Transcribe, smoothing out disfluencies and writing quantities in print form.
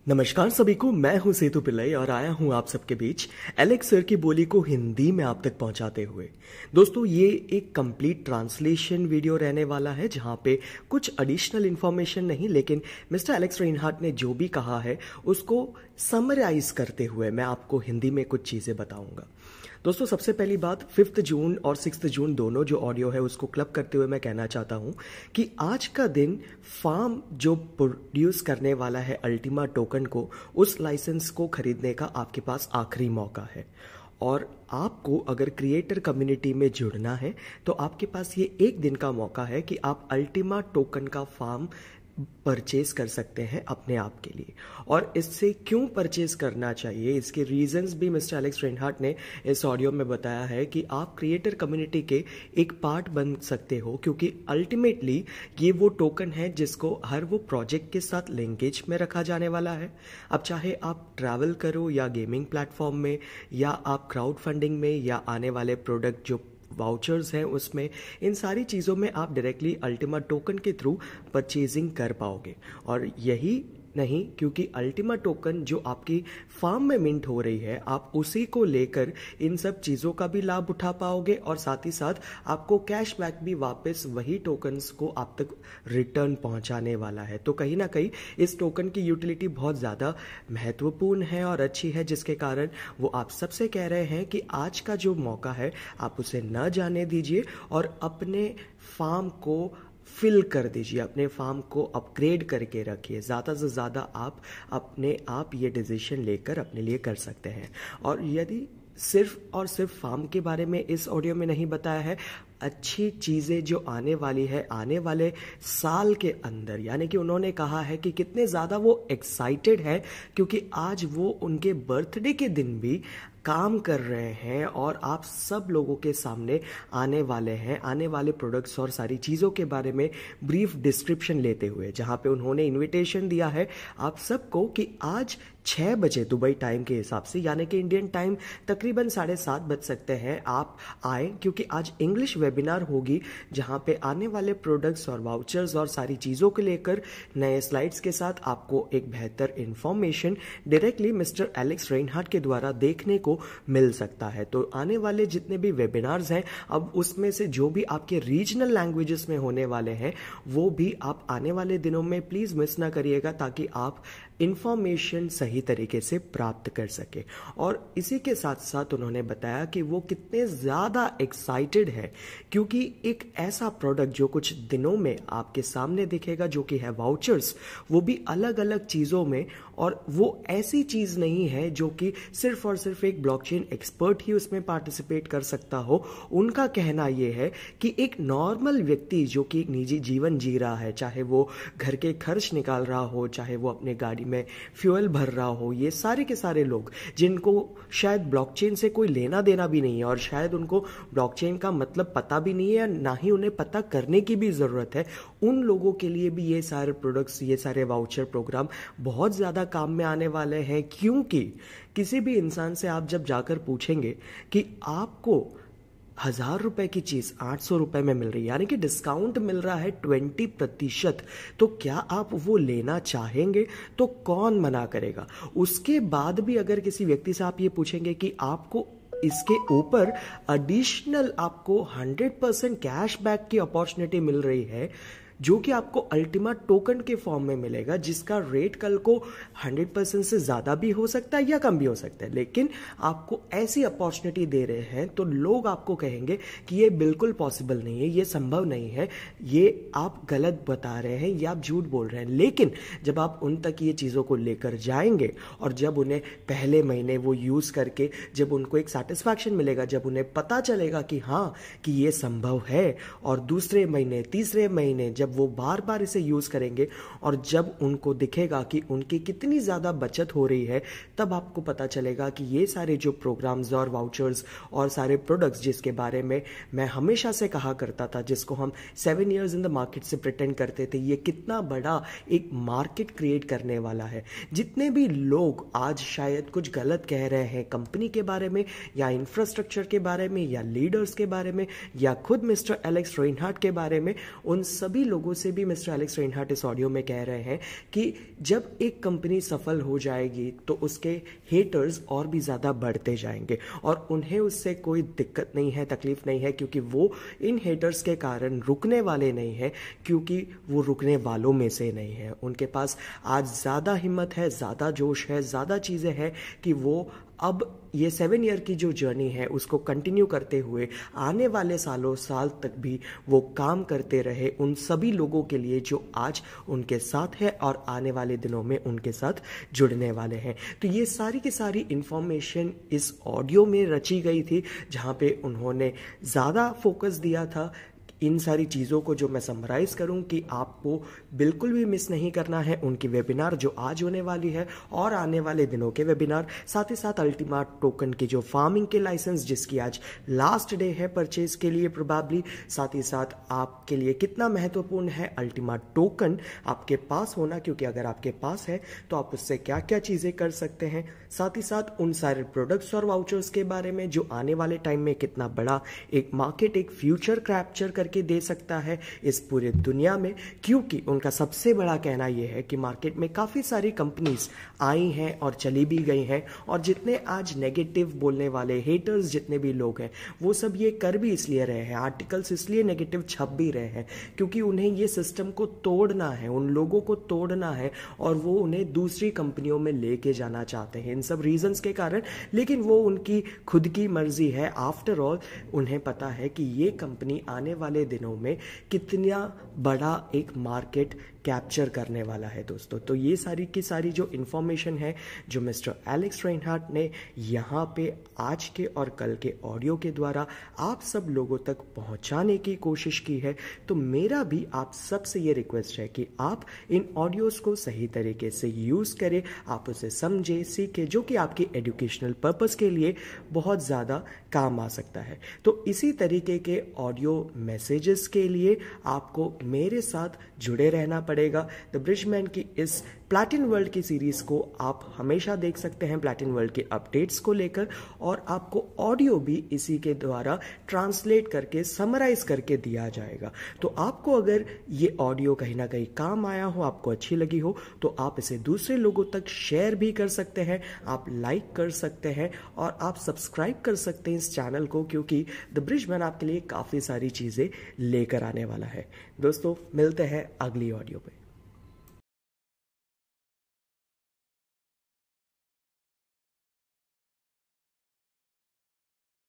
नमस्कार सभी को। मैं हूं सेतु पिल्लई और आया हूं आप सबके बीच एलेक्स सर की बोली को हिंदी में आप तक पहुंचाते हुए। दोस्तों, ये एक कंप्लीट ट्रांसलेशन वीडियो रहने वाला है जहां पे कुछ एडिशनल इन्फॉर्मेशन नहीं, लेकिन मिस्टर एलेक्स रेनहार्ट ने जो भी कहा है उसको समराइज करते हुए मैं आपको हिंदी में कुछ चीज़ें बताऊंगा। दोस्तों, सबसे पहली बात, 5 जून और 6 जून दोनों जो ऑडियो है उसको क्लब करते हुए मैं कहना चाहता हूं कि आज का दिन फार्म जो प्रोड्यूस करने वाला है अल्टीमा टोकन को, उस लाइसेंस को खरीदने का आपके पास आखिरी मौका है। और आपको अगर क्रिएटर कम्युनिटी में जुड़ना है तो आपके पास ये एक दिन का मौका है कि आप अल्टीमा टोकन का फार्म परचेज कर सकते हैं अपने आप के लिए। और इससे क्यों परचेज करना चाहिए, इसके रीजंस भी मिस्टर एलेक्स रेनहार्ट ने इस ऑडियो में बताया है कि आप क्रिएटर कम्युनिटी के एक पार्ट बन सकते हो, क्योंकि अल्टीमेटली ये वो टोकन है जिसको हर वो प्रोजेक्ट के साथ लिंकेज में रखा जाने वाला है। अब चाहे आप ट्रैवल करो या गेमिंग प्लेटफॉर्म में, या आप क्राउड फंडिंग में, या आने वाले प्रोडक्ट जो वाउचर्स हैं उसमें, इन सारी चीज़ों में आप डायरेक्टली अल्टीमा टोकन के थ्रू परचेजिंग कर पाओगे। और यही नहीं, क्योंकि अल्टीमा टोकन जो आपकी फार्म में मिंट हो रही है, आप उसी को लेकर इन सब चीज़ों का भी लाभ उठा पाओगे और साथ ही साथ आपको कैशबैक भी वापस वही टोकन्स को आप तक रिटर्न पहुंचाने वाला है। तो कहीं ना कहीं इस टोकन की यूटिलिटी बहुत ज़्यादा महत्वपूर्ण है और अच्छी है, जिसके कारण वो आप सबसे कह रहे हैं कि आज का जो मौका है आप उसे न जाने दीजिए और अपने फार्म को फिल कर दीजिए, अपने फार्म को अपग्रेड करके रखिए। ज़्यादा से ज़्यादा आप अपने आप ये डिसीजन लेकर अपने लिए कर सकते हैं। और यदि सिर्फ और सिर्फ फार्म के बारे में इस ऑडियो में नहीं बताया है, अच्छी चीज़ें जो आने वाली है आने वाले साल के अंदर, यानी कि उन्होंने कहा है कि कितने ज़्यादा वो एक्साइटेड है, क्योंकि आज वो उनके बर्थडे के दिन भी काम कर रहे हैं और आप सब लोगों के सामने आने वाले हैं आने वाले प्रोडक्ट्स और सारी चीज़ों के बारे में ब्रीफ डिस्क्रिप्शन लेते हुए, जहां पे उन्होंने इनविटेशन दिया है आप सबको कि आज 6 बजे दुबई टाइम के हिसाब से, यानी कि इंडियन टाइम तकरीबन 7:30 बज सकते हैं, आप आए, क्योंकि आज इंग्लिश वेबिनार होगी जहां पे आने वाले प्रोडक्ट्स और वाउचर्स और सारी चीज़ों को लेकर नए स्लाइड्स के साथ आपको एक बेहतर information directly mister Alex Reinhart के द्वारा देखने को मिल सकता है। तो आने वाले जितने भी वेबिनार्स हैं, अब उसमें से जो भी आपके रीजनल लैंग्वेजेस में होने वाले हैं वो भी आप आने वाले दिनों में प्लीज़ मिस ना करिएगा, ताकि आप इंफॉर्मेशन सही तरीके से प्राप्त कर सके। और इसी के साथ साथ उन्होंने बताया कि वो कितने ज़्यादा एक्साइटेड है, क्योंकि एक ऐसा प्रोडक्ट जो कुछ दिनों में आपके सामने दिखेगा, जो कि है वाउचर्स, वो भी अलग अलग चीज़ों में, और वो ऐसी चीज़ नहीं है जो कि सिर्फ और सिर्फ एक ब्लॉकचेन एक्सपर्ट ही उसमें पार्टिसिपेट कर सकता हो। उनका कहना ये है कि एक नॉर्मल व्यक्ति जो कि एक निजी जीवन जी रहा है, चाहे वो घर के खर्च निकाल रहा हो, चाहे वो अपने गाड़ी में फ्यूल भर रहा हो, ये सारे के सारे लोग जिनको शायद ब्लॉकचेन से कोई लेना देना भी नहीं है और शायद उनको ब्लॉकचेन का मतलब पता भी नहीं है, ना ही उन्हें पता करने की भी ज़रूरत है, उन लोगों के लिए भी ये सारे प्रोडक्ट्स, ये सारे वाउचर प्रोग्राम बहुत ज़्यादा काम में आने वाले हैं। क्योंकि किसी भी इंसान से आप जब जाकर पूछेंगे कि आपको 1,000 रुपए की चीज़ 800 रुपए में मिल रही है, यानी कि डिस्काउंट मिल रहा है 20%, तो क्या आप वो लेना चाहेंगे? तो कौन मना करेगा? उसके बाद भी अगर किसी व्यक्ति से आप ये पूछेंगे कि आपको इसके ऊपर एडिशनल आपको 100% कैशबैक की अपॉर्चुनिटी मिल रही है, जो कि आपको अल्टीमा टोकन के फॉर्म में मिलेगा, जिसका रेट कल को 100% से ज़्यादा भी हो सकता है या कम भी हो सकता है, लेकिन आपको ऐसी अपॉर्चुनिटी दे रहे हैं, तो लोग आपको कहेंगे कि ये बिल्कुल पॉसिबल नहीं है, ये संभव नहीं है, ये आप गलत बता रहे हैं, ये आप झूठ बोल रहे हैं। लेकिन जब आप उन तक ये चीज़ों को लेकर जाएंगे और जब उन्हें पहले महीने वो यूज़ करके जब उनको एक सेटिस्फैक्शन मिलेगा, जब उन्हें पता चलेगा कि हाँ कि ये संभव है, और दूसरे महीने, तीसरे महीने जब वो बार बार इसे यूज़ करेंगे और जब उनको दिखेगा कि उनकी कितनी ज़्यादा बचत हो रही है, तब आपको पता चलेगा कि ये सारे जो प्रोग्राम्स और वाउचर्स और सारे प्रोडक्ट्स जिसके बारे में मैं हमेशा से कहा करता था, जिसको हम 7 years इन द मार्केट से प्रिटेंड करते थे, ये कितना बड़ा एक मार्केट क्रिएट करने वाला है। जितने भी लोग आज शायद कुछ गलत कह रहे हैं कंपनी के बारे में या इंफ्रास्ट्रक्चर के बारे में या लीडर्स के बारे में या खुद मिस्टर एलेक्स रेनहार्ट के बारे में, उन सभी लोगों से भी मिस्टर एलेक्स रेनहार्ट इस ऑडियो में कह रहे हैं कि जब एक कंपनी सफल हो जाएगी तो उसके हेटर्स और भी ज़्यादा बढ़ते जाएंगे और उन्हें उससे कोई दिक्कत नहीं है, तकलीफ नहीं है, क्योंकि वो इन हेटर्स के कारण रुकने वाले नहीं है, क्योंकि वो रुकने वालों में से नहीं है। उनके पास आज ज़्यादा हिम्मत है, ज़्यादा जोश है, ज़्यादा चीज़ें हैं कि वो अब ये 7 ईयर की जो जर्नी है उसको कंटिन्यू करते हुए आने वाले साल तक भी वो काम करते रहे उन सभी लोगों के लिए जो आज उनके साथ है और आने वाले दिनों में उनके साथ जुड़ने वाले हैं। तो ये सारी की सारी इंफॉर्मेशन इस ऑडियो में रची गई थी, जहाँ पे उन्होंने ज़्यादा फोकस दिया था इन सारी चीज़ों को। जो मैं समराइज करूं कि आपको बिल्कुल भी मिस नहीं करना है उनकी वेबिनार जो आज होने वाली है और आने वाले दिनों के वेबिनार, साथ ही साथ अल्टीमा टोकन के जो फार्मिंग के लाइसेंस जिसकी आज लास्ट डे है परचेज के लिए प्रोबेबली, साथ ही साथ आपके लिए कितना महत्वपूर्ण है अल्टीमा टोकन आपके पास होना, क्योंकि अगर आपके पास है तो आप उससे क्या क्या चीज़ें कर सकते हैं, साथ ही साथ उन सारे प्रोडक्ट्स और वाउचर्स के बारे में जो आने वाले टाइम में कितना बड़ा एक मार्केट, एक फ्यूचर कैप्चर करके दे सकता है इस पूरे दुनिया में। क्योंकि उनका सबसे बड़ा कहना यह है कि मार्केट में काफ़ी सारी कंपनीज आई हैं और चली भी गई हैं, और जितने आज नेगेटिव बोलने वाले हेटर्स जितने भी लोग हैं वो सब ये कर भी इसलिए रहे हैं, आर्टिकल्स इसलिए नेगेटिव छप भी रहे हैं क्योंकि उन्हें ये सिस्टम को तोड़ना है, उन लोगों को तोड़ना है और वो उन्हें दूसरी कंपनियों में लेके जाना चाहते हैं इन सब रीजंस के कारण। लेकिन वो उनकी खुद की मर्जी है, आफ्टर ऑल उन्हें पता है कि ये कंपनी आने वाले दिनों में कितना बड़ा एक मार्केट कैप्चर करने वाला है दोस्तों। तो ये सारी की सारी जो इन्फॉर्मेशन है जो मिस्टर एलेक्स रेनहार्ट ने यहाँ पे आज के और कल के ऑडियो के द्वारा आप सब लोगों तक पहुँचाने की कोशिश की है, तो मेरा भी आप सबसे ये रिक्वेस्ट है कि आप इन ऑडियोज़ को सही तरीके से यूज़ करें, आप उसे समझें, सीखें, जो कि आपकी एजुकेशनल पर्पज़ के लिए बहुत ज़्यादा काम आ सकता है। तो इसी तरीके के ऑडियो मैसेजेस के लिए आपको मेरे साथ जुड़े रहना पड़ेगा। द ब्रिजमैन की इस प्लैटिन वर्ल्ड की सीरीज़ को आप हमेशा देख सकते हैं प्लैटिन वर्ल्ड के अपडेट्स को लेकर, और आपको ऑडियो भी इसी के द्वारा ट्रांसलेट करके समराइज करके दिया जाएगा। तो आपको अगर ये ऑडियो कहीं ना कहीं काम आया हो, आपको अच्छी लगी हो, तो आप इसे दूसरे लोगों तक शेयर भी कर सकते हैं, आप लाइक कर सकते हैं और आप सब्सक्राइब कर सकते हैं इस चैनल को, क्योंकि द ब्रिजमैन आपके लिए काफ़ी सारी चीज़ें लेकर आने वाला है। दोस्तों मिलते हैं अगली ऑडियो पे।